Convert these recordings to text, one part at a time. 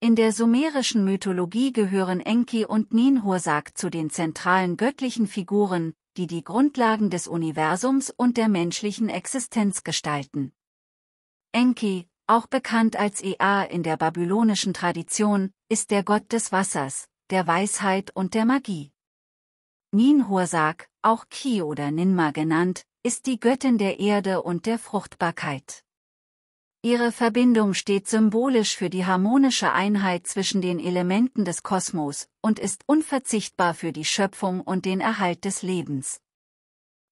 In der sumerischen Mythologie gehören Enki und Ninhursag zu den zentralen göttlichen Figuren, die die Grundlagen des Universums und der menschlichen Existenz gestalten. Enki, auch bekannt als Ea in der babylonischen Tradition, ist der Gott des Wassers, der Weisheit und der Magie. Ninhursag, auch Ki oder Ninma genannt, ist die Göttin der Erde und der Fruchtbarkeit. Ihre Verbindung steht symbolisch für die harmonische Einheit zwischen den Elementen des Kosmos und ist unverzichtbar für die Schöpfung und den Erhalt des Lebens.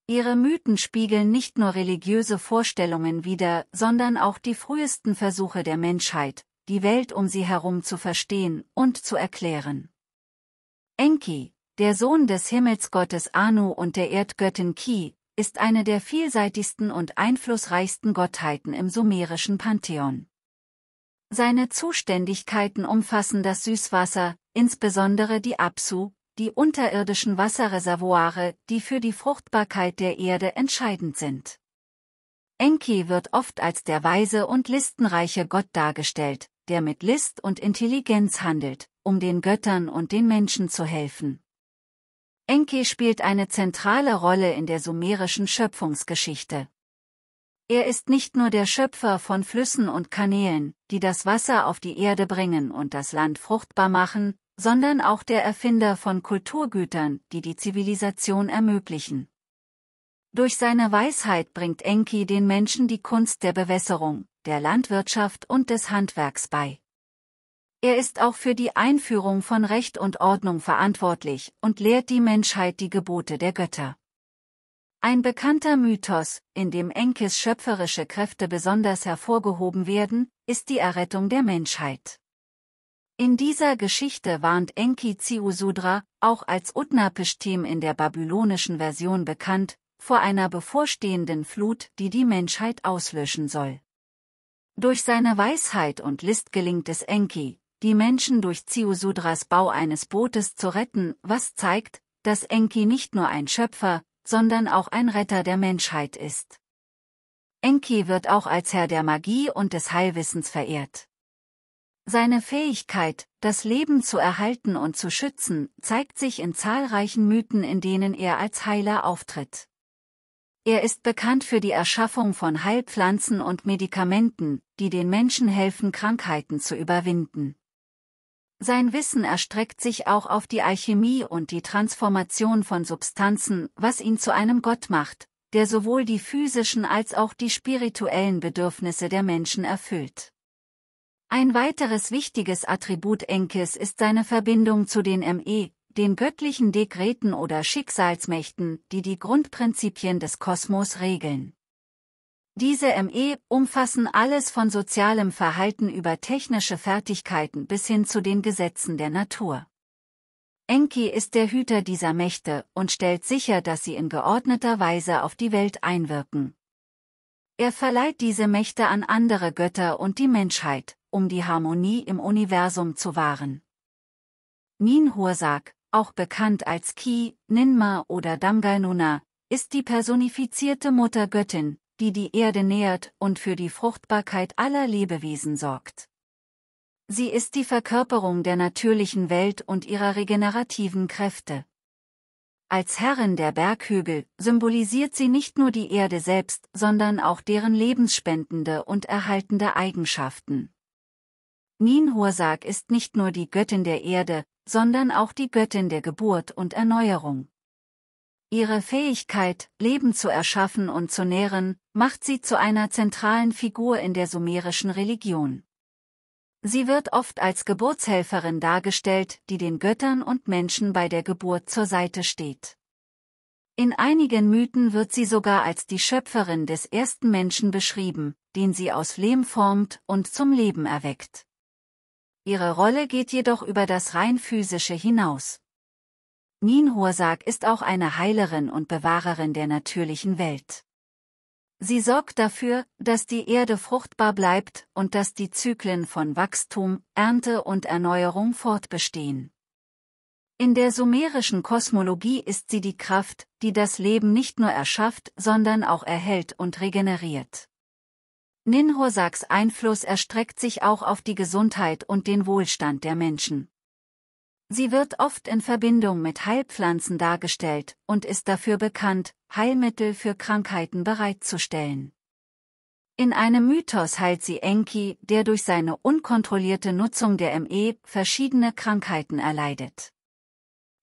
Ihre Mythen spiegeln nicht nur religiöse Vorstellungen wider, sondern auch die frühesten Versuche der Menschheit, die Welt um sie herum zu verstehen und zu erklären. Enki, der Sohn des Himmelsgottes Anu und der Erdgöttin Ki, ist eine der vielseitigsten und einflussreichsten Gottheiten im sumerischen Pantheon. Seine Zuständigkeiten umfassen das Süßwasser, insbesondere die Apsu, die unterirdischen Wasserreservoire, die für die Fruchtbarkeit der Erde entscheidend sind. Enki wird oft als der weise und listenreiche Gott dargestellt, der mit List und Intelligenz handelt, um den Göttern und den Menschen zu helfen. Enki spielt eine zentrale Rolle in der sumerischen Schöpfungsgeschichte. Er ist nicht nur der Schöpfer von Flüssen und Kanälen, die das Wasser auf die Erde bringen und das Land fruchtbar machen, sondern auch der Erfinder von Kulturgütern, die die Zivilisation ermöglichen. Durch seine Weisheit bringt Enki den Menschen die Kunst der Bewässerung, der Landwirtschaft und des Handwerks bei. Er ist auch für die Einführung von Recht und Ordnung verantwortlich und lehrt die Menschheit die Gebote der Götter. Ein bekannter Mythos, in dem Enkis schöpferische Kräfte besonders hervorgehoben werden, ist die Errettung der Menschheit. In dieser Geschichte warnt Enki Ziusudra, auch als Utnapishtim in der babylonischen Version bekannt, vor einer bevorstehenden Flut, die die Menschheit auslöschen soll. Durch seine Weisheit und List gelingt es Enki, die Menschen durch Ziusudras Bau eines Bootes zu retten, was zeigt, dass Enki nicht nur ein Schöpfer, sondern auch ein Retter der Menschheit ist. Enki wird auch als Herr der Magie und des Heilwissens verehrt. Seine Fähigkeit, das Leben zu erhalten und zu schützen, zeigt sich in zahlreichen Mythen, in denen er als Heiler auftritt. Er ist bekannt für die Erschaffung von Heilpflanzen und Medikamenten, die den Menschen helfen, Krankheiten zu überwinden. Sein Wissen erstreckt sich auch auf die Alchemie und die Transformation von Substanzen, was ihn zu einem Gott macht, der sowohl die physischen als auch die spirituellen Bedürfnisse der Menschen erfüllt. Ein weiteres wichtiges Attribut Enkis ist seine Verbindung zu den den göttlichen Dekreten oder Schicksalsmächten, die die Grundprinzipien des Kosmos regeln. Diese umfassen alles von sozialem Verhalten über technische Fertigkeiten bis hin zu den Gesetzen der Natur. Enki ist der Hüter dieser Mächte und stellt sicher, dass sie in geordneter Weise auf die Welt einwirken. Er verleiht diese Mächte an andere Götter und die Menschheit, um die Harmonie im Universum zu wahren. Ninhursag, auch bekannt als Ki, Ninma oder Damgalnuna, ist die personifizierte Muttergöttin, die die Erde nährt und für die Fruchtbarkeit aller Lebewesen sorgt. Sie ist die Verkörperung der natürlichen Welt und ihrer regenerativen Kräfte. Als Herrin der Berghügel symbolisiert sie nicht nur die Erde selbst, sondern auch deren lebensspendende und erhaltende Eigenschaften. Ninhursag ist nicht nur die Göttin der Erde, sondern auch die Göttin der Geburt und Erneuerung. Ihre Fähigkeit, Leben zu erschaffen und zu nähren, macht sie zu einer zentralen Figur in der sumerischen Religion. Sie wird oft als Geburtshelferin dargestellt, die den Göttern und Menschen bei der Geburt zur Seite steht. In einigen Mythen wird sie sogar als die Schöpferin des ersten Menschen beschrieben, den sie aus Lehm formt und zum Leben erweckt. Ihre Rolle geht jedoch über das rein physische hinaus. Ninhursag ist auch eine Heilerin und Bewahrerin der natürlichen Welt. Sie sorgt dafür, dass die Erde fruchtbar bleibt und dass die Zyklen von Wachstum, Ernte und Erneuerung fortbestehen. In der sumerischen Kosmologie ist sie die Kraft, die das Leben nicht nur erschafft, sondern auch erhält und regeneriert. Ninhursaks Einfluss erstreckt sich auch auf die Gesundheit und den Wohlstand der Menschen. Sie wird oft in Verbindung mit Heilpflanzen dargestellt und ist dafür bekannt, Heilmittel für Krankheiten bereitzustellen. In einem Mythos heilt sie Enki, der durch seine unkontrollierte Nutzung der Me verschiedene Krankheiten erleidet.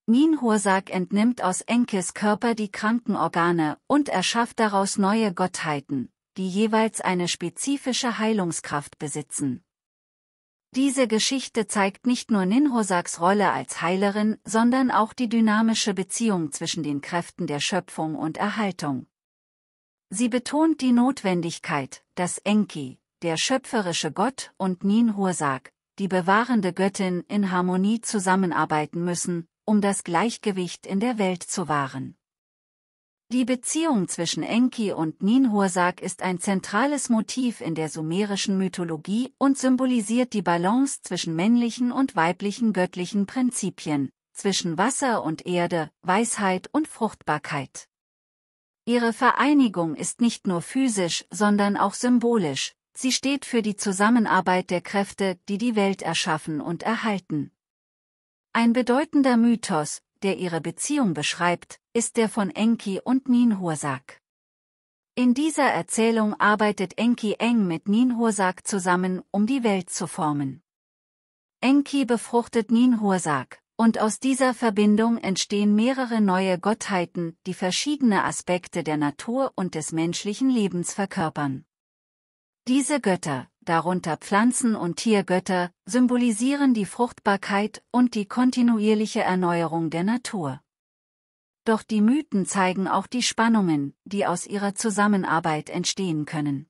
Ninhursag entnimmt aus Enkis Körper die kranken Organe und erschafft daraus neue Gottheiten, die jeweils eine spezifische Heilungskraft besitzen. Diese Geschichte zeigt nicht nur Ninhursags Rolle als Heilerin, sondern auch die dynamische Beziehung zwischen den Kräften der Schöpfung und Erhaltung. Sie betont die Notwendigkeit, dass Enki, der schöpferische Gott, und Ninhursag, die bewahrende Göttin, in Harmonie zusammenarbeiten müssen, um das Gleichgewicht in der Welt zu wahren. Die Beziehung zwischen Enki und Ninhursag ist ein zentrales Motiv in der sumerischen Mythologie und symbolisiert die Balance zwischen männlichen und weiblichen göttlichen Prinzipien, zwischen Wasser und Erde, Weisheit und Fruchtbarkeit. Ihre Vereinigung ist nicht nur physisch, sondern auch symbolisch. Sie steht für die Zusammenarbeit der Kräfte, die die Welt erschaffen und erhalten. Ein bedeutender Mythos, der ihre Beziehung beschreibt, ist der von Enki und Ninhursag. In dieser Erzählung arbeitet Enki eng mit Ninhursag zusammen, um die Welt zu formen. Enki befruchtet Ninhursag, und aus dieser Verbindung entstehen mehrere neue Gottheiten, die verschiedene Aspekte der Natur und des menschlichen Lebens verkörpern. Diese Götter, darunter Pflanzen- und Tiergötter, symbolisieren die Fruchtbarkeit und die kontinuierliche Erneuerung der Natur. Doch die Mythen zeigen auch die Spannungen, die aus ihrer Zusammenarbeit entstehen können.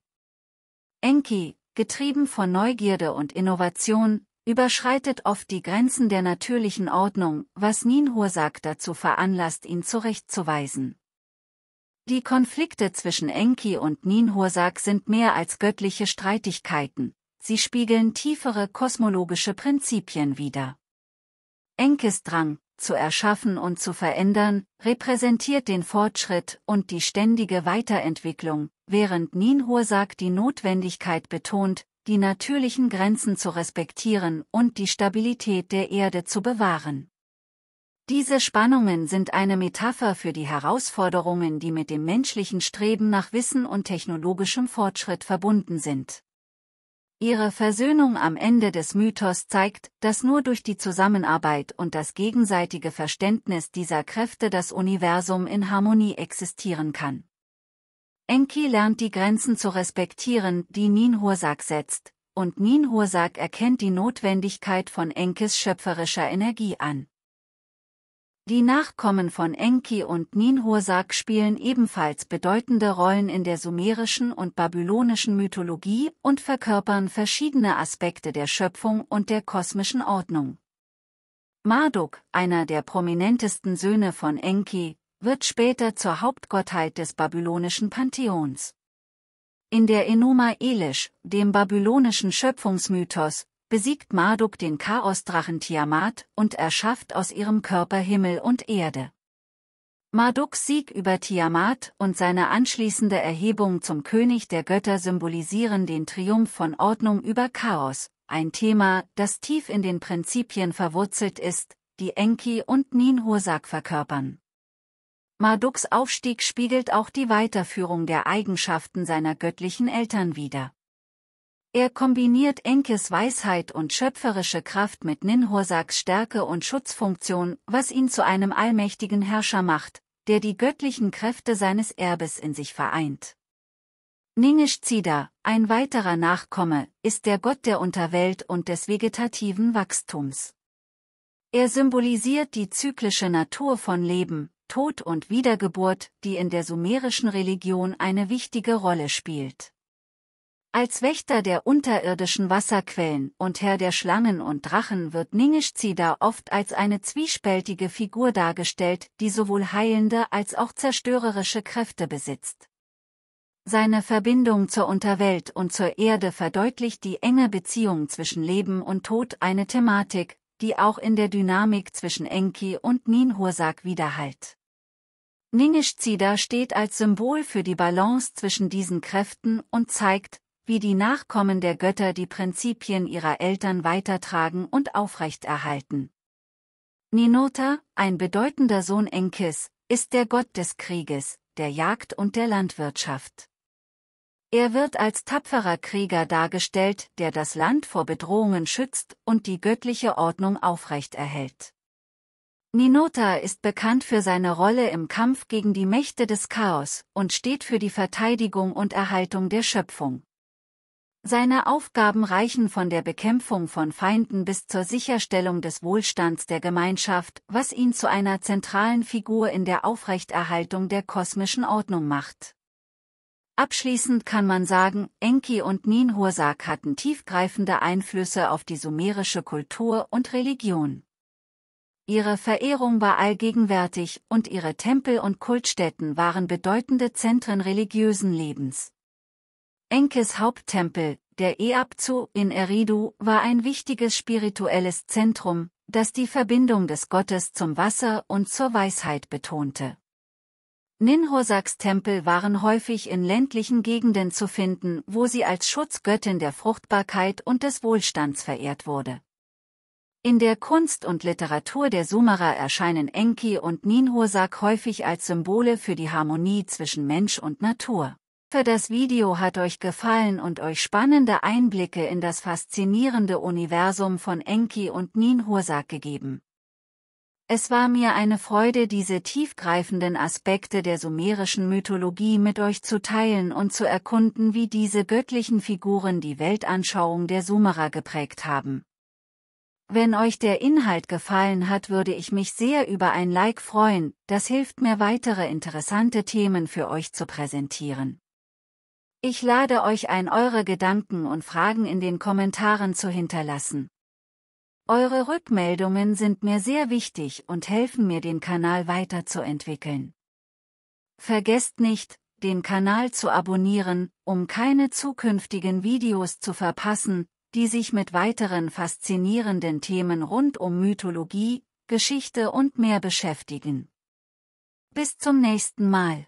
Enki, getrieben von Neugierde und Innovation, überschreitet oft die Grenzen der natürlichen Ordnung, was Ninhursag dazu veranlasst, ihn zurechtzuweisen. Die Konflikte zwischen Enki und Ninhursag sind mehr als göttliche Streitigkeiten, sie spiegeln tiefere kosmologische Prinzipien wider. Enkis Drang, zu erschaffen und zu verändern, repräsentiert den Fortschritt und die ständige Weiterentwicklung, während Ninhursag die Notwendigkeit betont, die natürlichen Grenzen zu respektieren und die Stabilität der Erde zu bewahren. Diese Spannungen sind eine Metapher für die Herausforderungen, die mit dem menschlichen Streben nach Wissen und technologischem Fortschritt verbunden sind. Ihre Versöhnung am Ende des Mythos zeigt, dass nur durch die Zusammenarbeit und das gegenseitige Verständnis dieser Kräfte das Universum in Harmonie existieren kann. Enki lernt die Grenzen zu respektieren, die Ninhursag setzt, und Ninhursag erkennt die Notwendigkeit von Enkis schöpferischer Energie an. Die Nachkommen von Enki und Ninhursag spielen ebenfalls bedeutende Rollen in der sumerischen und babylonischen Mythologie und verkörpern verschiedene Aspekte der Schöpfung und der kosmischen Ordnung. Marduk, einer der prominentesten Söhne von Enki, wird später zur Hauptgottheit des babylonischen Pantheons. In der Enuma Elish, dem babylonischen Schöpfungsmythos, besiegt Marduk den Chaosdrachen Tiamat und erschafft aus ihrem Körper Himmel und Erde. Marduks Sieg über Tiamat und seine anschließende Erhebung zum König der Götter symbolisieren den Triumph von Ordnung über Chaos, ein Thema, das tief in den Prinzipien verwurzelt ist, die Enki und Ninhursag verkörpern. Marduks Aufstieg spiegelt auch die Weiterführung der Eigenschaften seiner göttlichen Eltern wider. Er kombiniert Enkis Weisheit und schöpferische Kraft mit Ninhursags Stärke und Schutzfunktion, was ihn zu einem allmächtigen Herrscher macht, der die göttlichen Kräfte seines Erbes in sich vereint. Ningishzida, ein weiterer Nachkomme, ist der Gott der Unterwelt und des vegetativen Wachstums. Er symbolisiert die zyklische Natur von Leben, Tod und Wiedergeburt, die in der sumerischen Religion eine wichtige Rolle spielt. Als Wächter der unterirdischen Wasserquellen und Herr der Schlangen und Drachen wird Ningishzida oft als eine zwiespältige Figur dargestellt, die sowohl heilende als auch zerstörerische Kräfte besitzt. Seine Verbindung zur Unterwelt und zur Erde verdeutlicht die enge Beziehung zwischen Leben und Tod, eine Thematik, die auch in der Dynamik zwischen Enki und Ninhursag widerhallt. Ningishzida steht als Symbol für die Balance zwischen diesen Kräften und zeigt, wie die Nachkommen der Götter die Prinzipien ihrer Eltern weitertragen und aufrechterhalten. Ninurta, ein bedeutender Sohn Enkis, ist der Gott des Krieges, der Jagd und der Landwirtschaft. Er wird als tapferer Krieger dargestellt, der das Land vor Bedrohungen schützt und die göttliche Ordnung aufrechterhält. Ninurta ist bekannt für seine Rolle im Kampf gegen die Mächte des Chaos und steht für die Verteidigung und Erhaltung der Schöpfung. Seine Aufgaben reichen von der Bekämpfung von Feinden bis zur Sicherstellung des Wohlstands der Gemeinschaft, was ihn zu einer zentralen Figur in der Aufrechterhaltung der kosmischen Ordnung macht. Abschließend kann man sagen, Enki und Ninhursag hatten tiefgreifende Einflüsse auf die sumerische Kultur und Religion. Ihre Verehrung war allgegenwärtig und ihre Tempel und Kultstätten waren bedeutende Zentren religiösen Lebens. Enkis Haupttempel, der Eabzu in Eridu, war ein wichtiges spirituelles Zentrum, das die Verbindung des Gottes zum Wasser und zur Weisheit betonte. Ninhursags Tempel waren häufig in ländlichen Gegenden zu finden, wo sie als Schutzgöttin der Fruchtbarkeit und des Wohlstands verehrt wurde. In der Kunst und Literatur der Sumerer erscheinen Enki und Ninhursag häufig als Symbole für die Harmonie zwischen Mensch und Natur. Für das Video hat euch gefallen und euch spannende Einblicke in das faszinierende Universum von Enki und Ninhursag gegeben. Es war mir eine Freude, diese tiefgreifenden Aspekte der sumerischen Mythologie mit euch zu teilen und zu erkunden, wie diese göttlichen Figuren die Weltanschauung der Sumerer geprägt haben. Wenn euch der Inhalt gefallen hat, würde ich mich sehr über ein Like freuen, das hilft mir, weitere interessante Themen für euch zu präsentieren. Ich lade euch ein, eure Gedanken und Fragen in den Kommentaren zu hinterlassen. Eure Rückmeldungen sind mir sehr wichtig und helfen mir, den Kanal weiterzuentwickeln. Vergesst nicht, den Kanal zu abonnieren, um keine zukünftigen Videos zu verpassen, die sich mit weiteren faszinierenden Themen rund um Mythologie, Geschichte und mehr beschäftigen. Bis zum nächsten Mal.